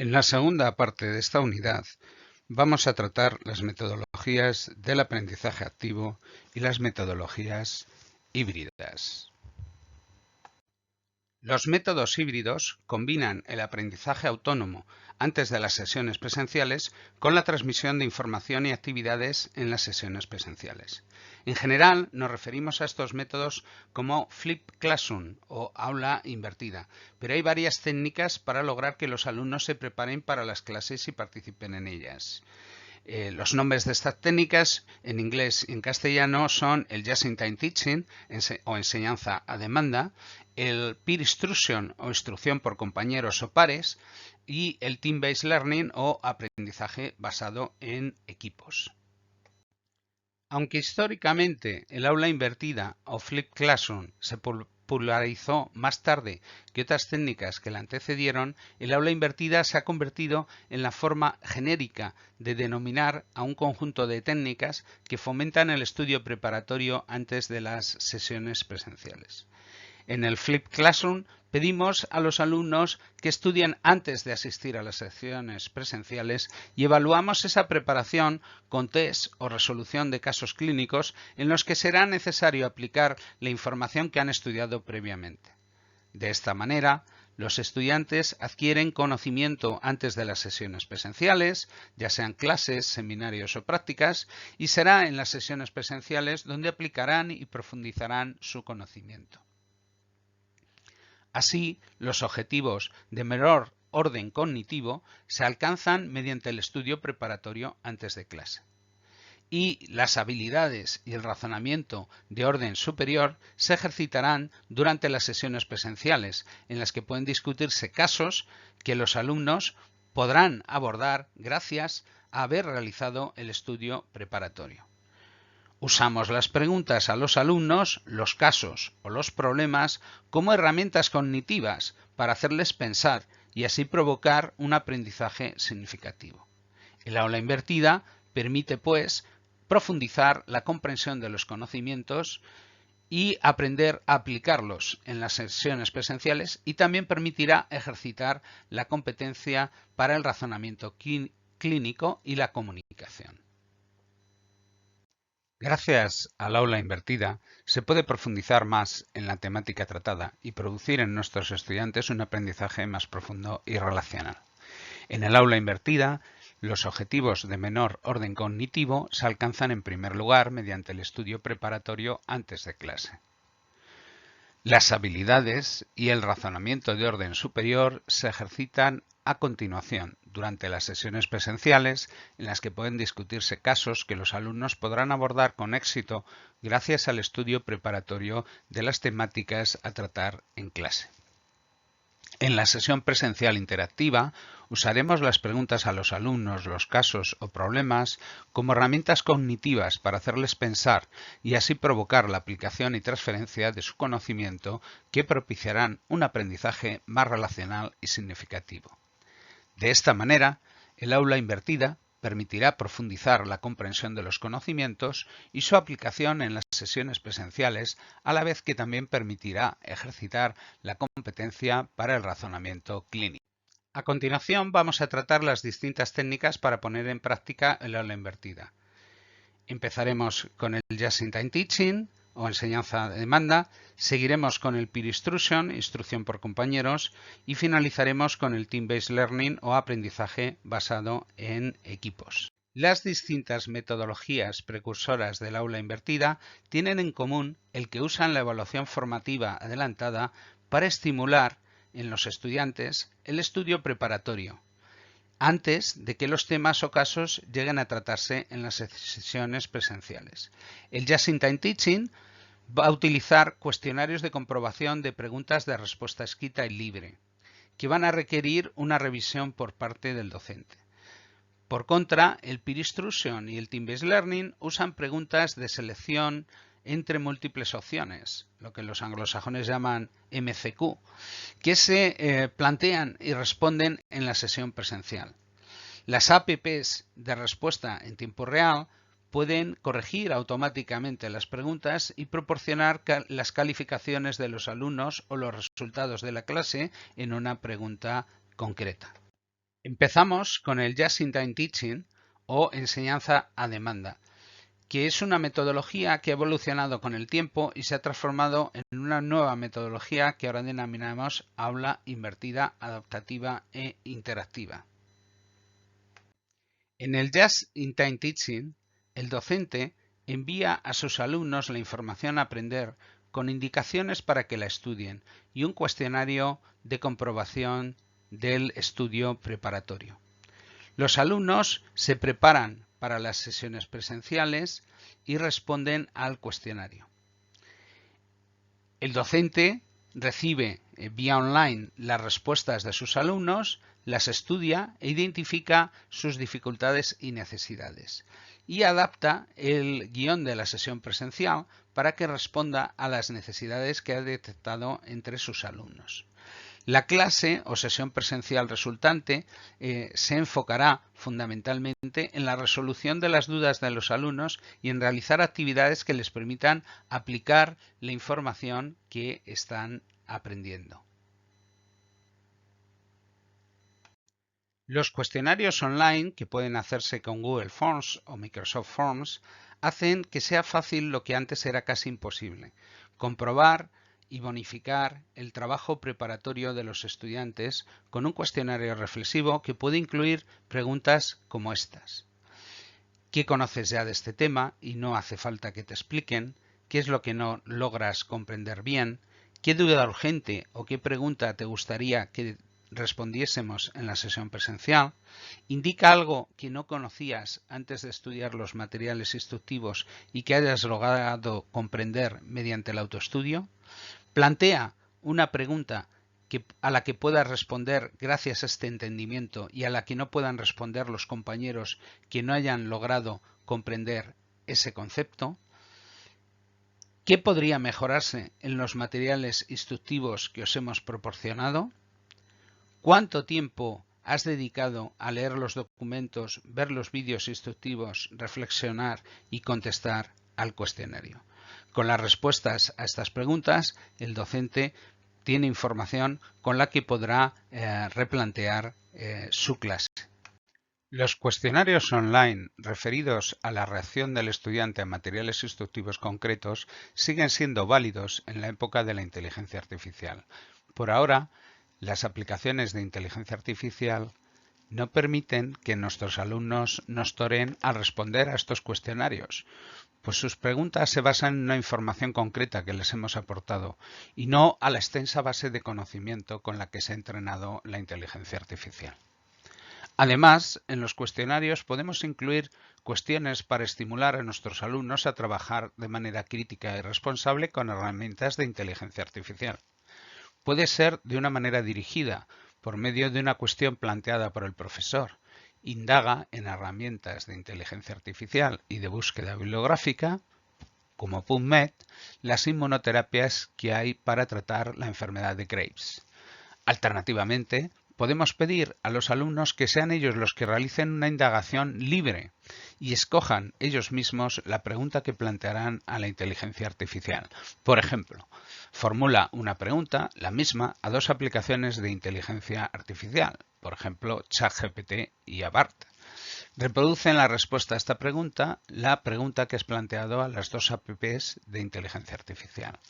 En la segunda parte de esta unidad vamos a tratar las metodologías del aprendizaje activo y las metodologías híbridas. Los métodos híbridos combinan el aprendizaje autónomo antes de las sesiones presenciales con la transmisión de información y actividades en las sesiones presenciales. En general, nos referimos a estos métodos como Flipped Classroom o aula invertida, pero hay varias técnicas para lograr que los alumnos se preparen para las clases y participen en ellas. Los nombres de estas técnicas en inglés y en castellano son el Just-in-Time Teaching o enseñanza a demanda, el Peer Instruction o instrucción por compañeros o pares y el Team-Based Learning o aprendizaje basado en equipos. Aunque históricamente el aula invertida o Flipped Classroom se popularizó más tarde que otras técnicas que la antecedieron, el aula invertida se ha convertido en la forma genérica de denominar a un conjunto de técnicas que fomentan el estudio preparatorio antes de las sesiones presenciales. En el Flipped Classroom pedimos a los alumnos que estudien antes de asistir a las sesiones presenciales y evaluamos esa preparación con test o resolución de casos clínicos en los que será necesario aplicar la información que han estudiado previamente. De esta manera, los estudiantes adquieren conocimiento antes de las sesiones presenciales, ya sean clases, seminarios o prácticas, y será en las sesiones presenciales donde aplicarán y profundizarán su conocimiento. Así, los objetivos de menor orden cognitivo se alcanzan mediante el estudio preparatorio antes de clase. Y las habilidades y el razonamiento de orden superior se ejercitarán durante las sesiones presenciales, en las que pueden discutirse casos que los alumnos podrán abordar gracias a haber realizado el estudio preparatorio. Usamos las preguntas a los alumnos, los casos o los problemas como herramientas cognitivas para hacerles pensar y así provocar un aprendizaje significativo. El aula invertida permite, pues, profundizar la comprensión de los conocimientos y aprender a aplicarlos en las sesiones presenciales y también permitirá ejercitar la competencia para el razonamiento clínico y la comunicación. Gracias al aula invertida, se puede profundizar más en la temática tratada y producir en nuestros estudiantes un aprendizaje más profundo y relacional. En el aula invertida, los objetivos de menor orden cognitivo se alcanzan en primer lugar mediante el estudio preparatorio antes de clase. Las habilidades y el razonamiento de orden superior se ejercitan a continuación, durante las sesiones presenciales, en las que pueden discutirse casos que los alumnos podrán abordar con éxito gracias al estudio preparatorio de las temáticas a tratar en clase. En la sesión presencial interactiva usaremos las preguntas a los alumnos, los casos o problemas como herramientas cognitivas para hacerles pensar y así provocar la aplicación y transferencia de su conocimiento que propiciarán un aprendizaje más relacional y significativo. De esta manera, el aula invertida permitirá profundizar la comprensión de los conocimientos y su aplicación en las sesiones presenciales, a la vez que también permitirá ejercitar la competencia para el razonamiento clínico. A continuación vamos a tratar las distintas técnicas para poner en práctica el aula invertida. Empezaremos con el Just-in-Time Teaching o enseñanza a demanda, seguiremos con el Peer Instruction, instrucción por compañeros, y finalizaremos con el Team-Based Learning o aprendizaje basado en equipos. Las distintas metodologías precursoras del aula invertida tienen en común el que usan la evaluación formativa adelantada para estimular en los estudiantes el estudio preparatorio, antes de que los temas o casos lleguen a tratarse en las sesiones presenciales. El Just-in-Time Teaching va a utilizar cuestionarios de comprobación de preguntas de respuesta escrita y libre, que van a requerir una revisión por parte del docente. Por contra, el Peer Instruction y el Team-Based Learning usan preguntas de selección entre múltiples opciones, lo que los anglosajones llaman MCQ, que se plantean y responden en la sesión presencial. Las APPs de respuesta en tiempo real pueden corregir automáticamente las preguntas y proporcionar las calificaciones de los alumnos o los resultados de la clase en una pregunta concreta. Empezamos con el Just-in-Time Teaching o enseñanza a demanda, que es una metodología que ha evolucionado con el tiempo y se ha transformado en una nueva metodología que ahora denominamos aula invertida, adaptativa e interactiva. En el Just-in-Time Teaching, el docente envía a sus alumnos la información a aprender con indicaciones para que la estudien y un cuestionario de comprobación del estudio preparatorio. Los alumnos se preparan para las sesiones presenciales y responden al cuestionario. El docente recibe vía online las respuestas de sus alumnos, las estudia e identifica sus dificultades y necesidades y adapta el guión de la sesión presencial para que responda a las necesidades que ha detectado entre sus alumnos. La clase o sesión presencial resultante se enfocará fundamentalmente en la resolución de las dudas de los alumnos y en realizar actividades que les permitan aplicar la información que están aprendiendo. Los cuestionarios online, que pueden hacerse con Google Forms o Microsoft Forms, hacen que sea fácil lo que antes era casi imposible: comprobar y bonificar el trabajo preparatorio de los estudiantes con un cuestionario reflexivo que puede incluir preguntas como estas: ¿qué conoces ya de este tema y no hace falta que te expliquen? ¿Qué es lo que no logras comprender bien? ¿Qué duda urgente o qué pregunta te gustaría que respondiésemos en la sesión presencial? ¿Indica algo que no conocías antes de estudiar los materiales instructivos y que hayas logrado comprender mediante el autoestudio? Plantea una pregunta a la que puedas responder gracias a este entendimiento y a la que no puedan responder los compañeros que no hayan logrado comprender ese concepto. ¿Qué podría mejorarse en los materiales instructivos que os hemos proporcionado? ¿Cuánto tiempo has dedicado a leer los documentos, ver los vídeos instructivos, reflexionar y contestar al cuestionario? Con las respuestas a estas preguntas, el docente tiene información con la que podrá replantear su clase. Los cuestionarios online referidos a la reacción del estudiante a materiales instructivos concretos siguen siendo válidos en la época de la inteligencia artificial. Por ahora, las aplicaciones de inteligencia artificial no permiten que nuestros alumnos nos toreen al responder a estos cuestionarios, pues sus preguntas se basan en una información concreta que les hemos aportado y no a la extensa base de conocimiento con la que se ha entrenado la inteligencia artificial. Además, en los cuestionarios podemos incluir cuestiones para estimular a nuestros alumnos a trabajar de manera crítica y responsable con herramientas de inteligencia artificial. Puede ser de una manera dirigida, por medio de una cuestión planteada por el profesor. Indaga en herramientas de inteligencia artificial y de búsqueda bibliográfica, como PubMed, las inmunoterapias que hay para tratar la enfermedad de Graves. Alternativamente, podemos pedir a los alumnos que sean ellos los que realicen una indagación libre y escojan ellos mismos la pregunta que plantearán a la inteligencia artificial. Por ejemplo, formula una pregunta, la misma, a dos aplicaciones de inteligencia artificial, por ejemplo, ChatGPT y BART. Reproduce en la respuesta a esta pregunta la pregunta que has planteado a las dos apps de inteligencia artificial.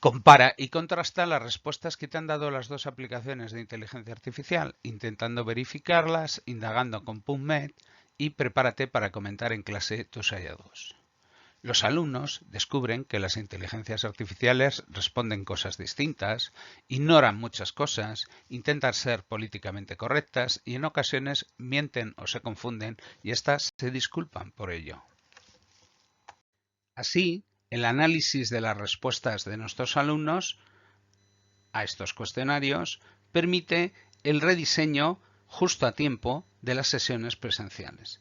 Compara y contrasta las respuestas que te han dado las dos aplicaciones de inteligencia artificial, intentando verificarlas, indagando con PubMed y prepárate para comentar en clase tus hallazgos. Los alumnos descubren que las inteligencias artificiales responden cosas distintas, ignoran muchas cosas, intentan ser políticamente correctas y en ocasiones mienten o se confunden y éstas se disculpan por ello. Así, el análisis de las respuestas de nuestros alumnos a estos cuestionarios permite el rediseño justo a tiempo de las sesiones presenciales.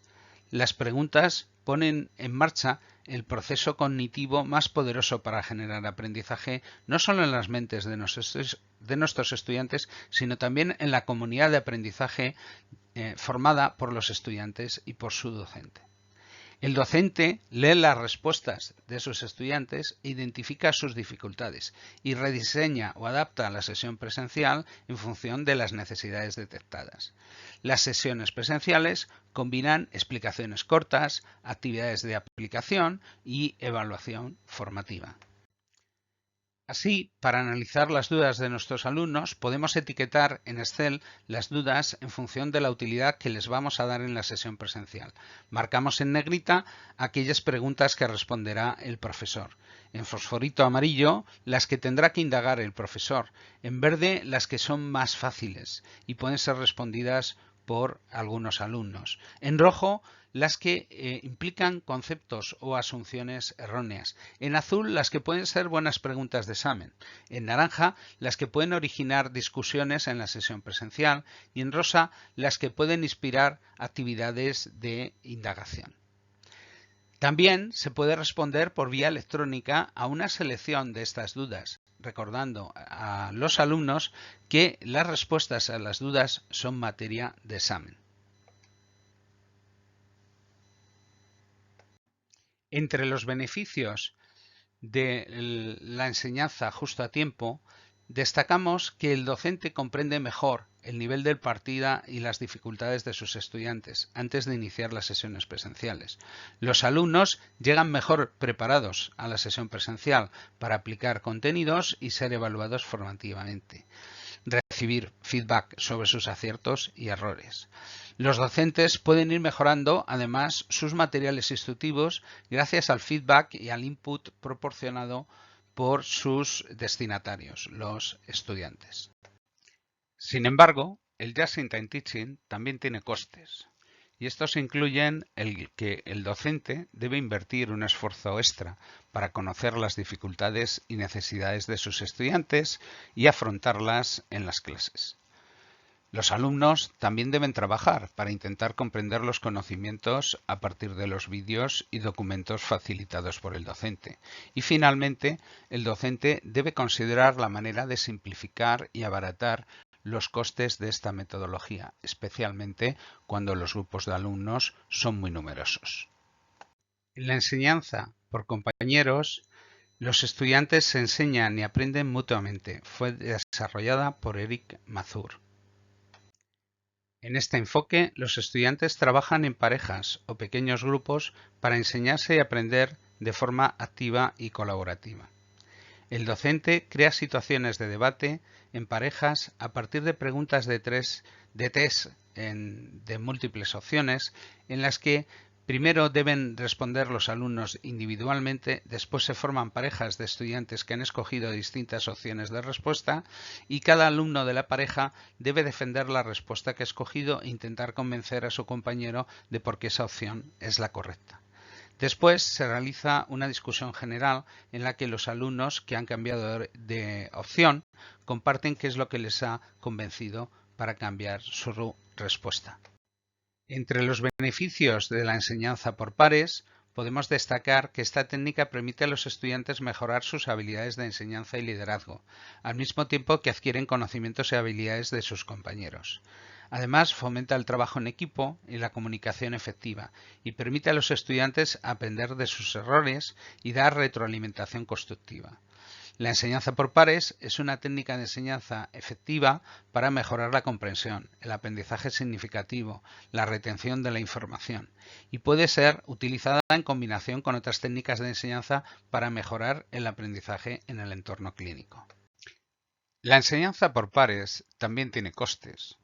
Las preguntas ponen en marcha el proceso cognitivo más poderoso para generar aprendizaje, no solo en las mentes de nuestros estudiantes, sino también en la comunidad de aprendizaje formada por los estudiantes y por su docente. El docente lee las respuestas de sus estudiantes, identifica sus dificultades y rediseña o adapta la sesión presencial en función de las necesidades detectadas. Las sesiones presenciales combinan explicaciones cortas, actividades de aplicación y evaluación formativa. Así, para analizar las dudas de nuestros alumnos, podemos etiquetar en Excel las dudas en función de la utilidad que les vamos a dar en la sesión presencial. Marcamos en negrita aquellas preguntas que responderá el profesor. En fosforito amarillo, las que tendrá que indagar el profesor. En verde, las que son más fáciles y pueden ser respondidas por algunos alumnos. En rojo, las que implican conceptos o asunciones erróneas. En azul, las que pueden ser buenas preguntas de examen. En naranja, las que pueden originar discusiones en la sesión presencial. Y en rosa, las que pueden inspirar actividades de indagación. También se puede responder por vía electrónica a una selección de estas dudas, recordando a los alumnos que las respuestas a las dudas son materia de examen. Entre los beneficios de la enseñanza justo a tiempo, destacamos que el docente comprende mejor el nivel de partida y las dificultades de sus estudiantes antes de iniciar las sesiones presenciales. Los alumnos llegan mejor preparados a la sesión presencial para aplicar contenidos y ser evaluados formativamente, recibir feedback sobre sus aciertos y errores. Los docentes pueden ir mejorando además sus materiales instructivos gracias al feedback y al input proporcionado por sus destinatarios, los estudiantes. Sin embargo, el Just-in-Time Teaching también tiene costes. Y estos incluyen el que el docente debe invertir un esfuerzo extra para conocer las dificultades y necesidades de sus estudiantes y afrontarlas en las clases. Los alumnos también deben trabajar para intentar comprender los conocimientos a partir de los vídeos y documentos facilitados por el docente. Y finalmente, el docente debe considerar la manera de simplificar y abaratar los costes de esta metodología, especialmente cuando los grupos de alumnos son muy numerosos. En la enseñanza por compañeros, los estudiantes se enseñan y aprenden mutuamente. Fue desarrollada por Eric Mazur. En este enfoque, los estudiantes trabajan en parejas o pequeños grupos para enseñarse y aprender de forma activa y colaborativa. El docente crea situaciones de debate en parejas a partir de preguntas de test de múltiples opciones en las que primero deben responder los alumnos individualmente, después se forman parejas de estudiantes que han escogido distintas opciones de respuesta y cada alumno de la pareja debe defender la respuesta que ha escogido e intentar convencer a su compañero de por qué esa opción es la correcta. Después se realiza una discusión general en la que los alumnos que han cambiado de opción comparten qué es lo que les ha convencido para cambiar su respuesta. Entre los beneficios de la enseñanza por pares, podemos destacar que esta técnica permite a los estudiantes mejorar sus habilidades de enseñanza y liderazgo, al mismo tiempo que adquieren conocimientos y habilidades de sus compañeros. Además, fomenta el trabajo en equipo y la comunicación efectiva y permite a los estudiantes aprender de sus errores y dar retroalimentación constructiva. La enseñanza por pares es una técnica de enseñanza efectiva para mejorar la comprensión, el aprendizaje significativo, la retención de la información y puede ser utilizada en combinación con otras técnicas de enseñanza para mejorar el aprendizaje en el entorno clínico. La enseñanza por pares también tiene costes.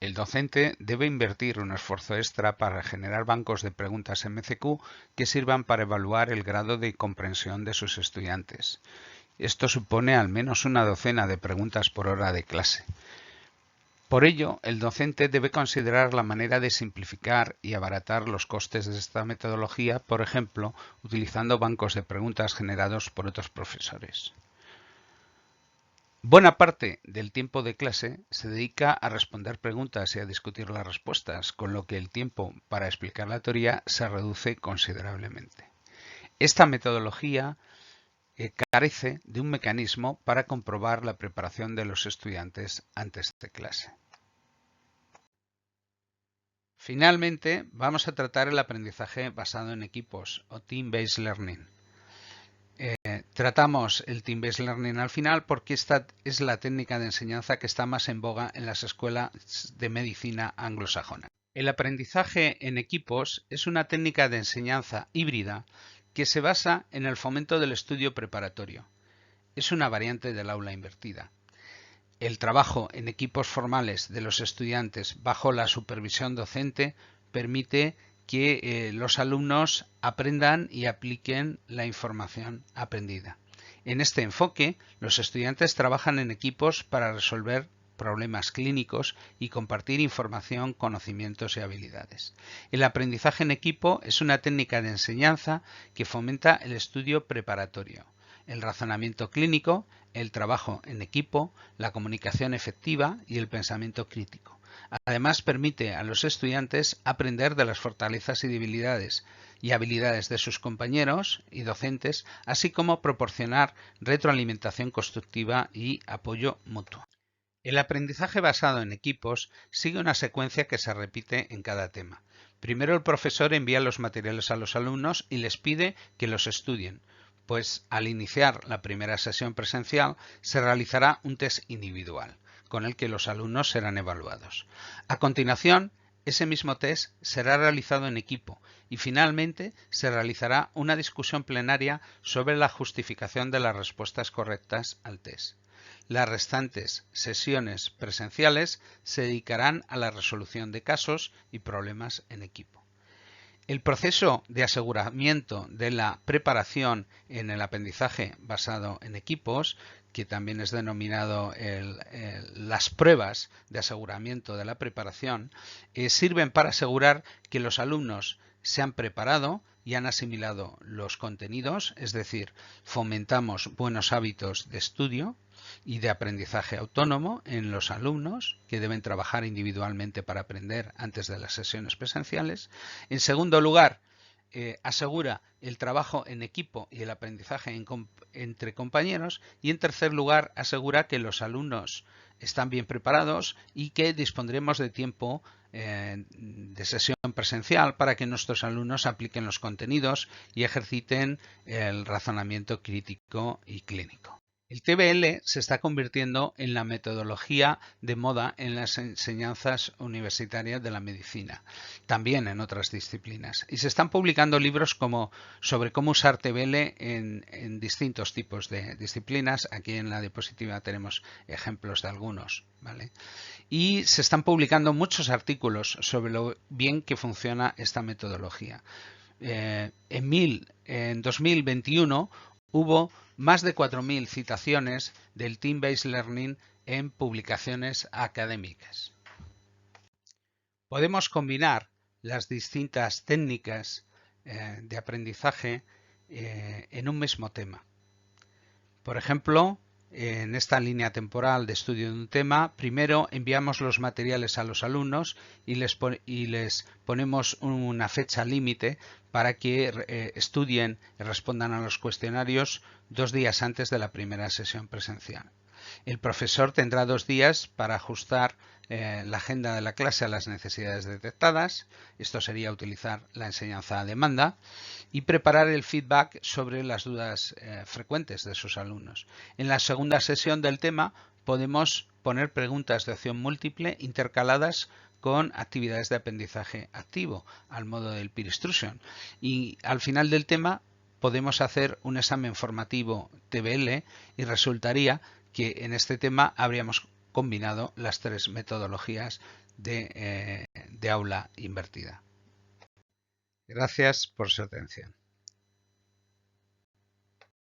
El docente debe invertir un esfuerzo extra para generar bancos de preguntas MCQ que sirvan para evaluar el grado de comprensión de sus estudiantes. Esto supone al menos una docena de preguntas por hora de clase. Por ello, el docente debe considerar la manera de simplificar y abaratar los costes de esta metodología, por ejemplo, utilizando bancos de preguntas generados por otros profesores. Buena parte del tiempo de clase se dedica a responder preguntas y a discutir las respuestas, con lo que el tiempo para explicar la teoría se reduce considerablemente. Esta metodología carece de un mecanismo para comprobar la preparación de los estudiantes antes de clase. Finalmente, vamos a tratar el aprendizaje basado en equipos o Team-Based Learning. Tratamos el Team-Based Learning al final porque esta es la técnica de enseñanza que está más en boga en las escuelas de medicina anglosajona. El aprendizaje en equipos es una técnica de enseñanza híbrida que se basa en el fomento del estudio preparatorio. Es una variante del aula invertida. El trabajo en equipos formales de los estudiantes bajo la supervisión docente permite que los alumnos aprendan y apliquen la información aprendida. En este enfoque, los estudiantes trabajan en equipos para resolver problemas clínicos y compartir información, conocimientos y habilidades. El aprendizaje en equipo es una técnica de enseñanza que fomenta el estudio preparatorio, el razonamiento clínico, el trabajo en equipo, la comunicación efectiva y el pensamiento crítico. Además, permite a los estudiantes aprender de las fortalezas y debilidades y habilidades de sus compañeros y docentes, así como proporcionar retroalimentación constructiva y apoyo mutuo. El aprendizaje basado en equipos sigue una secuencia que se repite en cada tema. Primero, el profesor envía los materiales a los alumnos y les pide que los estudien, pues al iniciar la primera sesión presencial se realizará un test individual, con el que los alumnos serán evaluados. A continuación, ese mismo test será realizado en equipo y finalmente se realizará una discusión plenaria sobre la justificación de las respuestas correctas al test. Las restantes sesiones presenciales se dedicarán a la resolución de casos y problemas en equipo. El proceso de aseguramiento de la preparación en el aprendizaje basado en equipos, que también es denominado las pruebas de aseguramiento de la preparación, sirven para asegurar que los alumnos se han preparado y han asimilado los contenidos, es decir, fomentamos buenos hábitos de estudio y de aprendizaje autónomo en los alumnos que deben trabajar individualmente para aprender antes de las sesiones presenciales. En segundo lugar, asegura el trabajo en equipo y el aprendizaje entre compañeros. Y en tercer lugar, asegura que los alumnos están bien preparados y que dispondremos de tiempo de sesión presencial para que nuestros alumnos apliquen los contenidos y ejerciten el razonamiento crítico y clínico. El TBL se está convirtiendo en la metodología de moda en las enseñanzas universitarias de la medicina, también en otras disciplinas. Y se están publicando libros sobre cómo usar TBL en distintos tipos de disciplinas. Aquí en la diapositiva tenemos ejemplos de algunos, ¿vale? Y se están publicando muchos artículos sobre lo bien que funciona esta metodología. En 2021 hubo más de 4.000 citaciones del Team-Based Learning en publicaciones académicas. Podemos combinar las distintas técnicas de aprendizaje en un mismo tema. Por ejemplo, en esta línea temporal de estudio de un tema, primero enviamos los materiales a los alumnos y les ponemos una fecha límite para que estudien y respondan a los cuestionarios 2 días antes de la primera sesión presencial. El profesor tendrá 2 días para ajustar la agenda de la clase a las necesidades detectadas. Esto sería utilizar la enseñanza a demanda y preparar el feedback sobre las dudas frecuentes de sus alumnos. En la segunda sesión del tema podemos poner preguntas de opción múltiple intercaladas con actividades de aprendizaje activo, al modo del peer instruction. Y al final del tema podemos hacer un examen formativo TBL y resultaría que en este tema habríamos combinado las 3 metodologías de aula invertida. Gracias por su atención.